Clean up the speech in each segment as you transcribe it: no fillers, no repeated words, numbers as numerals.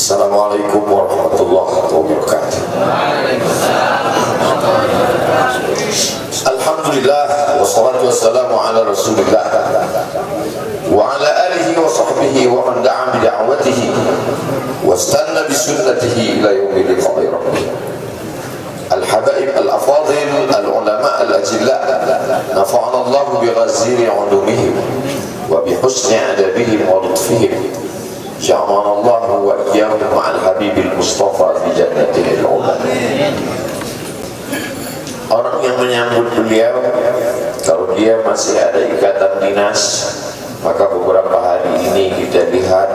Assalamualaikum warahmatullahi wabarakatuh. Alhamdulillah wassalatu wassalamu ala Rasulillah wa ala alihi wa sahbihi wa man da'a bi da'watihi wastanna bi sunnatihi ila yaumil liqa'i rabbih. Al-habaib al-afadil al-ulama al-ajilla nafa'ana Allah bi ghaziri 'ulumihim wa bi husni adabihim wa lutfihim. Ja'alana Allah wa iyyahum ma'al habibil mustafa fi jannatihi al-'ula. Orang yang menyambut beliau, kalau dia masih ada ikatan dinas, maka beberapa hari ini kita lihat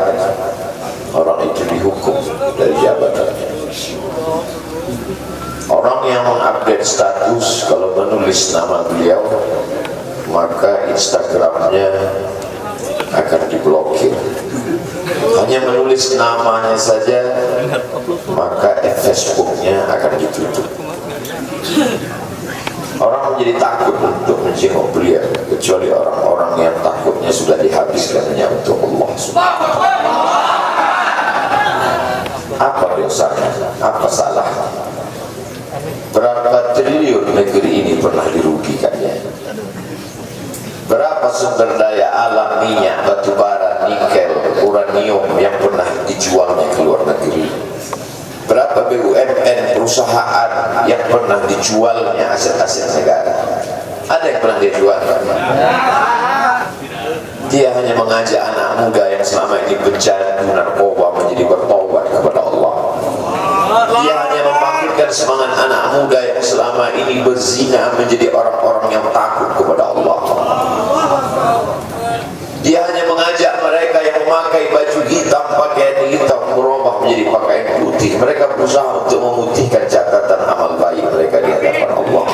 orang itu dihukum dari jabatannya. Orang yang mengupdate status kalau menulis nama beliau, maka Instagramnya akan diblokir. Hanya menulis namanya saja, maka Facebooknya akan ditutup. Orang menjadi takut untuk menjenguk beliau, kecuali orang-orang yang takutnya sudah dihabiskannya untuk Allah. Apa dosanya? Apa salahnya? Berapa triliun negeri ini pernah dirugikannya? Berapa sumber daya alam, minyak, batu bara, nikel, uranium yang pernah dijualnya ke luar negeri? Berapa BUMN perusahaan yang pernah dijualnya aset-aset negara? Ada yang pernah dia jual? Dia hanya mengajak anak muda yang selama ini pecandu narkoba menjadi bertobat kepada Allah. Dia hanya membangkitkan semangat anak muda yang selama ini berzina menjadi orang-orang yang takut kepada Allah. Dia hanya mengajak mereka yang memakai baju hitam, pakaian hitam berubah menjadi pakaian putih. Mereka berusaha untuk memutihkan catatan amal baik mereka di hadapan Allah.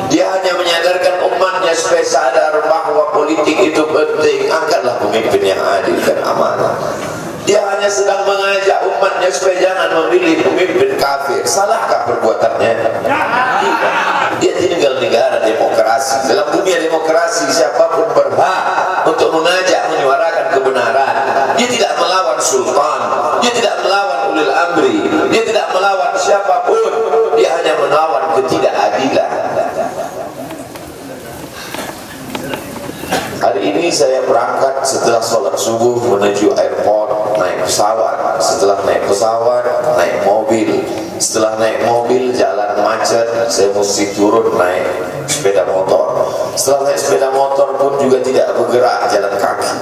Dia hanya menyadarkan umatnya supaya sadar bahwa politik itu penting. Angkatlah pemimpin yang adil dan amanah. Dia hanya sedang mengajak umatnya supaya jangan memilih pemimpin kafir. Salahkah perbuatannya? Tidak. Dia tinggal negara demokrasi. Dalam dunia demokrasi, siapapun berhak untuk mengajak menyuarakan kebenaran. Dia tidak melawan sultan, dia tidak melawan ulil amri, dia tidak melawan siapapun. Dia hanya melawan ketidakadilan. Hari ini saya berangkat setelah sholat subuh menuju airport, naik pesawat. Setelah naik pesawat, naik mobil. Setelah naik mobil, jalan macet, saya mesti turun naik sepeda motor. Setelah naik sepeda motor pun juga tidak bergerak, jalan kaki.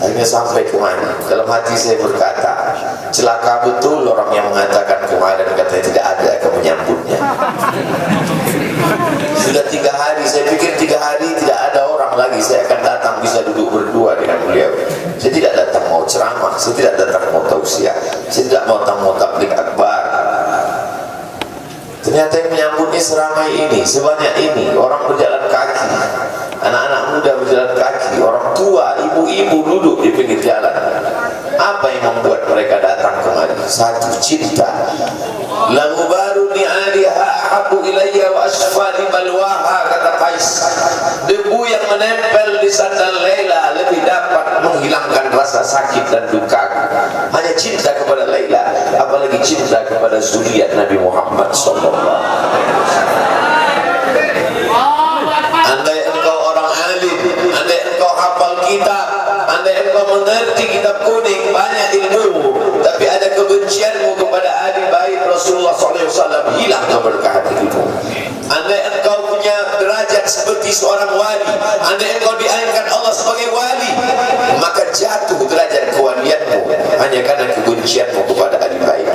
Akhirnya sampai kemana? Dalam hati saya berkata, celaka betul orang yang mengatakan kemarin katanya tidak ada akan menyambutnya. Sudah 3 hari, saya pikir 3 hari tidak ada orang lagi. Saya akan datang bisa duduk berdua dengan beliau. Saya tidak datang mau ceramah, saya tidak datang mau tausiah, saya tidak datang mau tabligh akbar. Ternyata yang menyambutnya seramai ini, sebanyak ini, orang berjalan kaki, anak-anak muda berjalan kaki, orang tua, ibu-ibu duduk di pinggir jalan. Apa yang membuat mereka datang kemari? Satu, cinta. Lagu baru ni'aliha ahabu ilayya wa asfali balwaha, kata Qais. Debu yang menempel di sandal Laila lebih dapat menghilangkan rasa sakit dan duka. Hanya cinta kepada Laila, apalagi cinta kepada zuriat Nabi Muhammad SAW. Andai engkau orang alim, andai engkau hafal kitab, andai engkau mengerti kitab kuning, banyak ilmu, tapi ada kebencianmu kepada ahli bait Rasulullah SAW, hilang keberkahan hidupmu. Andai engkau punya derajat seperti seorang wali, andai engkau diangkat Allah sebagai wali, maka jatuh derajat kewalianmu hanya karena kebencianmu kepada ahli bait.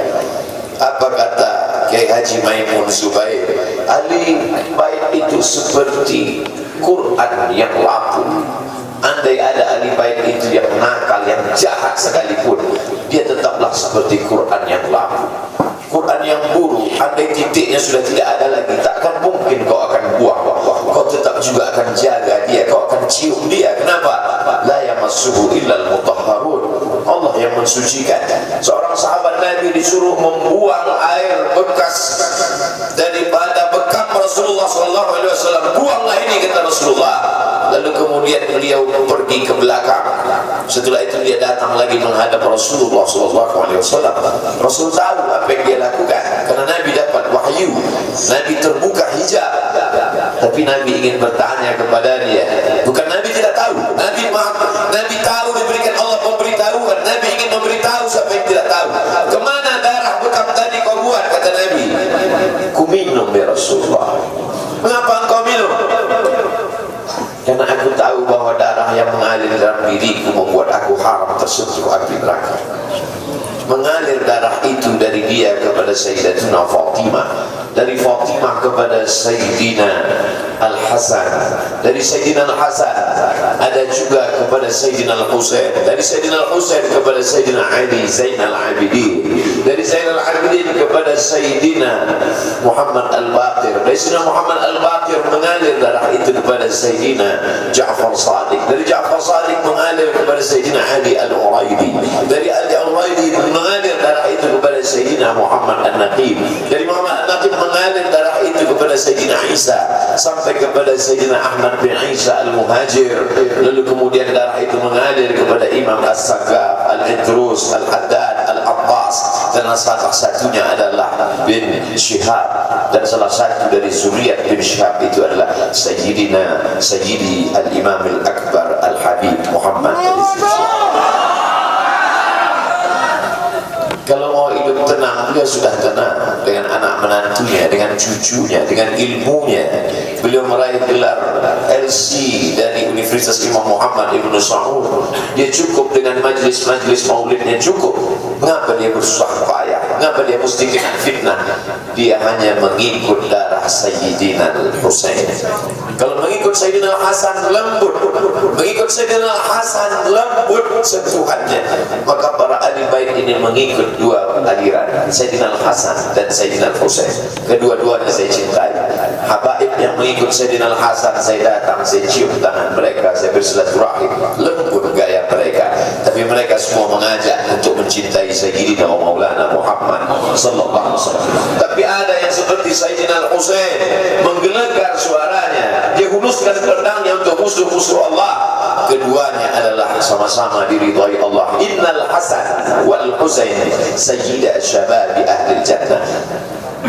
Apa kata Kiai Haji Maimun Zubair? Ahli bait itu seperti Quran yang lapuk. Andai ada ahli bait itu yang nakal, yang jahat sekalipun, dia tetaplah seperti Quran yang lapuk. Quran yang buruk, andai titiknya sudah tidak ada lagi, takkan mungkin kau akan buang. Kau tetap juga akan jaga dia, kau akan cium dia. Kenapa? La yamassuhu illal mutahharun. Allah yang mensucikan. Seorang sahabat Nabi disuruh membuang air bekas daripada bekam Rasulullah SAW SAW, buanglah ini, kata Rasulullah. Lalu kemudian beliau pergi ke belakang. Setelah itu dia datang lagi menghadap Rasulullah SAW. Rasul tahu apa yang dia lakukan, karena Nabi dapat wahyu, Nabi terbuka hijab. Tapi Nabi ingin bertanya kepada dia. Bukan Nabi tidak tahu, Nabi tahu, diberikan Allah pemberitahuan. Nabi ingin memberitahu siapa yang tidak tahu. Kemana darah bekam tadi kau buat, kata Nabi. Ku minum ya Rasulullah. Mengapa engkau minum? Karena aku tahu bahwa darah yang mengalir dalam diriku membuat aku haram tersentuh api neraka. Mengalir darah itu dari dia kepada Sayyidatuna Fatimah, dari Fatimah kepada Sayyidina Al-Hasan, dari Sayyidina Al-Hasan ada juga kepada Sayyidina Al-Husain, dari Sayyidina Al-Husain kepada Sayyidina Ali Zainal Abidin, dari Zainal Abidin kepada Sayyidina Muhammad Al-Baqir, dari Sayyidina Muhammad Al-Baqir mengalir darah itu kepada Sayyidina Ja'far Sadiq, dari Ja'far Sadiq mengalir kepada Sayyidina Ali Al-Uraidi, dari Ali Al-Uraidi mengalir darah itu kepada Sayyidina Muhammad An-Naqib, dari Muhammad An-Naqib mengalir darah itu kepada Sayyidina Isa sampai kepada Sayyidina Ahmad bin Isa Al-Muhajir. Lalu kemudian darah itu mengalir kepada Imam As-Sagaf, Al-Idrus, Al-Haddad, Al-Abbas, dan salah satunya adalah bin Syihab, dan salah satu dari zuriat bin Syihab itu adalah Sayyidi Al-Imam Al-Akbar Al-Habib Muhammad. Kalau mau hidup tenang, beliau sudah tenang dengan anak menantunya, dengan cucunya, dengan ilmunya. Beliau meraih gelar LC dari Universitas Imam Muhammad Ibn Saud. Dia cukup dengan majlis-majlis maulidnya, cukup. Mengapa dia bersusah payah? Mengapa dia mesti kena fitnah? Dia hanya mengikut darah Sayyidina Al-Husain. Kalau mengikut Sayyidina Al-Hasan lembut, mengikut Sayyidina Al-Hasan lembut sentuhannya. Maka para ahli bait ini mengikut dua aliran, Sayyidina Al-Hasan dan Sayyidina Al-Husain. Kedua-duanya saya cintai. Habaib yang mengikut Sayyidina Al-Hasan, saya datang, saya cium tangan mereka, saya bersilaturahim, lembut gaya mereka. Tapi mereka semua mengajak untuk mencintai Sayyidina wa Maulana Muhammad sallallahu alaihi wasallam. Tapi ada yang seperti Sayyidina Al-Husain menggelegar suaranya, dia huluskan pedangnya untuk musuh-musuh Allah. Keduanya adalah sama-sama diridhai Allah. Innal Hasan wal Husain sayyida syababi ahli jannah.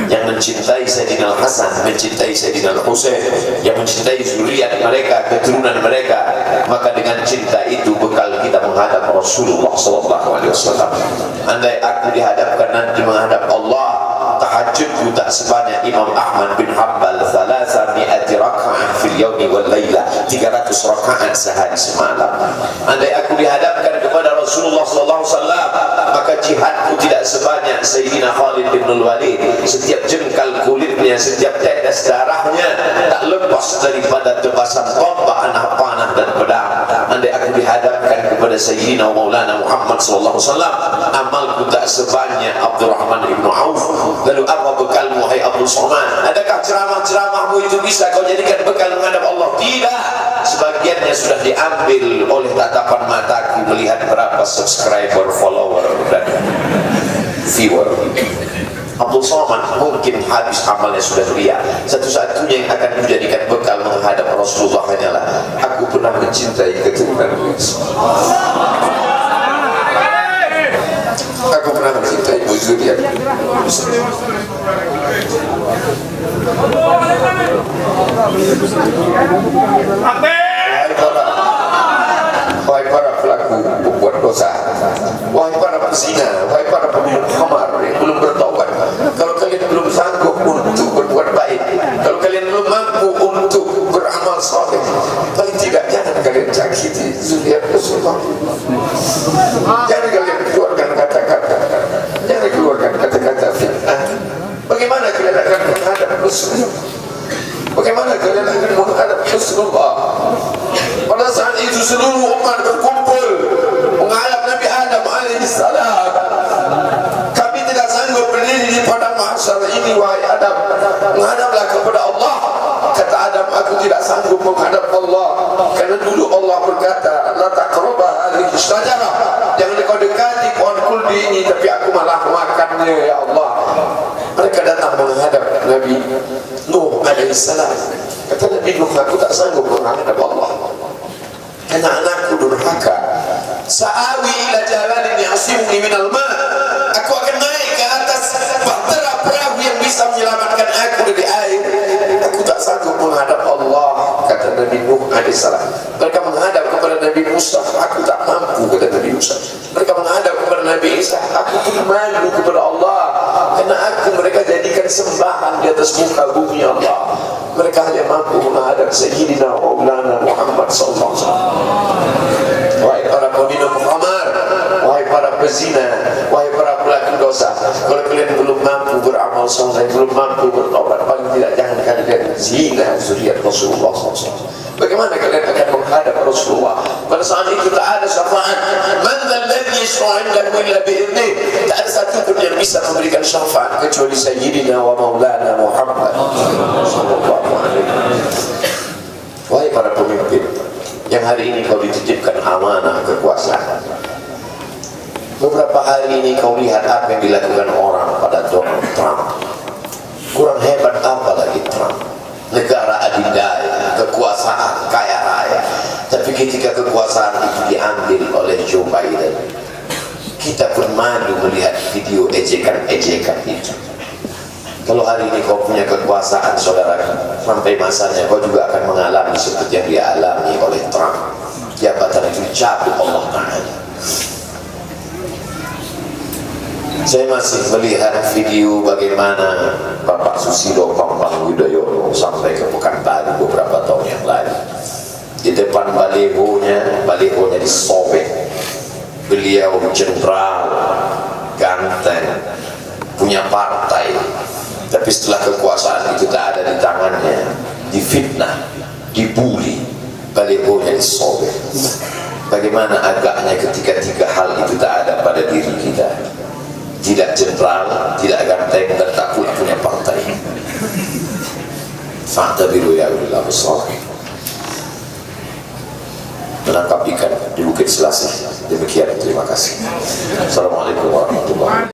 Yang mencintai Sayyidina Al-Hasan, mencintai Sayyidina Al-Husain, yang mencintai zuriat mereka, keturunan mereka, maka dengan cinta itu bekal kita menghadap Rasulullah SAW. Andai aku dihadapkan nanti menghadap Allah, tahajudku tak sebanyak Imam Ahmad bin Hanbal 300 raka'ah fil yawmi wal laylah, 300 rakaat sehari semalam. Andai aku dihadapkan kepada Rasulullah SAW, maka jihadku tidak sebanyak Sayyidina Khalid bin Walid. Setiap jengkal kulitnya, setiap tetes darahnya tak lepas daripada tebasan tombak, anak panah dan pedang. Andai aku dihadapkan kepada Sayyidina Maulana Muhammad SAW, amalku tak sebanyak Abdurrahman ibn Auf. Lalu apa bekalmu, hai Abdul Somad? Adakah ceramah-ceramahmu itu bisa kau jadikan bekal menghadap Allah? Tidak. Sebagiannya sudah diambil oleh tatapan mataku melihat berapa subscriber, follower dan viewer. Abdul Somad mungkin habis amalnya sudah ria. Satu-satunya yang akan menjadikan bekal menghadap Rasulullah hanyalah aku pernah mencintai keturunan aku pernah mencintai zuriat. Wahai para pelaku pembuat dosa, wahai para pezina, wahai para peminum khamar yang belum bertaubat, kalau kalian belum sanggup untuk berbuat baik, kalau kalian belum mampu untuk beramal saleh, paling tidak jangan kalian sakiti zuriat Rasulullah. Jangan kalian keluarkan kata-kata, jangan keluarkan kata-kata fitnah. Bagaimana kalian akan menghadap Rasulullah? Bagaimana kalian akan menghadap Rasulullah? Pada saat itu seluruh umat berkumpul menghadap Nabi Adam alaihissalam. Kami tidak sanggup berdiri di padang mahsyar ini, wahai Adam. Menghadaplah kepada Allah. Kata Adam, aku tidak sanggup menghadap Allah, karena dulu Allah berkata, la taqrabah hadhihi syajarah, jangan kau dekati pohon kuldi ini, tapi aku malah makannya, ya Allah. Mereka datang menghadap Nabi Nuh alaihissalam. Nabi Nuh, aku tak sanggup menghadap Allah karena anakku durhaka. Sa'awi ila jalalin ya'simuni minal ma', aku akan naik ke atas bahtera perahu yang bisa menyelamatkan aku dari air. Aku tak sanggup menghadap Allah, kata Nabi Nuh alaihissalam. Mereka menghadap kepada Nabi Musa, aku tak mampu, kata Nabi Musa. Mereka menghadap kepada Nabi Isa, aku pun malu kepada Allah karena mereka jadikan sembahan di atas muka bumi Allah. Mereka hanya mampu menghadap Sayyidina Maulana Muhammad sallallahu alaihi wasallam. Wahai para peminum khamar, wahai para pezina, wahai para pelaku dosa, kalau kalian belum mampu beramal soleh, belum mampu bertobat, paling tidak jangan kalian zina zuriat Rasulullah SAW. Bagaimana kalian akan menghadap Rasulullah? Pada saat itu tak ada syafaat. Man dzalladzi yashfa'u 'indahu illa bi'idhnih. Tak ada satu pun yang bisa memberikan syafaat kecuali Sayyidina wa Maulana Muhammad sallallahu alaihi wasallam. Wahai para pemimpin yang hari ini kau dititipkan amanah kekuasaan. Beberapa hari ini kau lihat apa yang dilakukan orang pada Donald Trump. Kurang hebat apa lagi Trump? Negara adidaya, kekuasaan, kaya raya. Tapi ketika kekuasaan itu diambil oleh Joe Biden, kita pun malu melihat video ejekan-ejekan itu. Kalau hari ini kau punya kekuasaan, saudara, sampai masanya kau juga akan mengalami seperti yang dia alami oleh Trump. Jabatan itu dicabut Allah Ta'ala. Saya masih melihat video bagaimana Bapak Susilo Bambang Yudhoyono sampai ke Pekanbaru beberapa tahun yang lalu. Di depan balihonya disobek. Beliau jenderal, ganteng, punya partai. Tapi setelah kekuasaan itu tak ada di tangannya, difitnah, dibuli, balihonya disobek. Bagaimana agaknya ketika tiga hal itu tak ada pada diri kita? Tidak jenderal, tidak ganteng, dan tak pula punya partai. Fa'tabiru ya ulil absar. Menangkap ikan di Bukit Selasih. Demikian, terima kasih. Assalamualaikum warahmatullahi wabarakatuh.